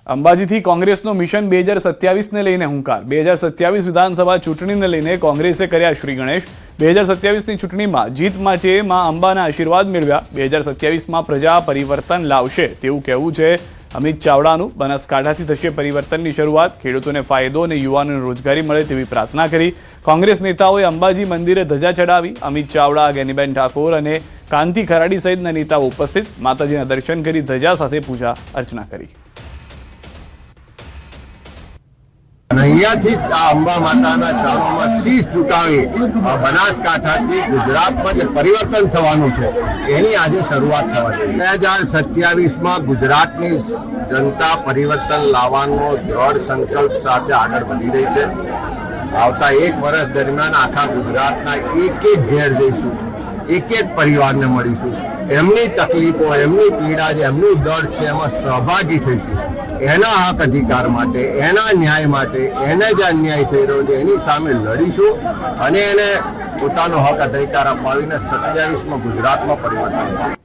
અંબાજીથી કોંગ્રેસનો મિશન 2027 ને લઈને હુંકાર 2027 વિધાનસભા ચૂંટણીને લઈને કોંગ્રેસે કર્યા શ્રી ગણેશ 2027ની ચૂંટણીમાં જીત માટે માં અંબાના આશીર્વાદ મેળવ્યા 2027માં પ્રજા પરિવર્તન લાવશે તેવું કહેવું છે અમિત ચાવડાનું બનાસકાંઠાથી થશે પરિવર્તનની શરૂઆત ખેડૂતોને ફાયદો અને યુવાનોને રોજગારી મળે તેવી પ્રાર્થના કરી કોંગ્રેસ નેતાઓએ અંબાજી મંદિરે ધજા ચડાવી અમિત ચાવડા ગેનીબેન ઠાકોર અને કાંતિ ખરાડી સહિતના નેતાઓ ઉપસ્થિત માતાજીના દર્શન કરી ધજા સાથે પૂજા અર્ચના કરી અહીંયાથી અંબા માતાના ચરણોમાં શીશ ઝુકાવી બનાસકાંઠાથી ગુજરાતમાં જે પરિવર્તન થવાનું છે એની આજે શરૂઆત થવાની 2027માં ગુજરાતની જનતા પરિવર્તન લાવવાનો દ્રઢ સંકલ્પ સાથે આગળ વધી રહી છે આવતા એક વર્ષ દરમિયાન આખા ગુજરાતના એક એક ઘેર જઈશું એક એક પરિવારને મળીશું એમની તકલીફો એમની પીડા જે એમનું દર્દ છે એમાં સહભાગી થઈશું એના હક અધિકાર માટે એના ન્યાય માટે એને જે અન્યાય થઈ રહ્યો છે એની સામે લડીશું અને એને પોતાનો હક અધિકાર અપાવીને 27માં ગુજરાતમાં પરિવર્તન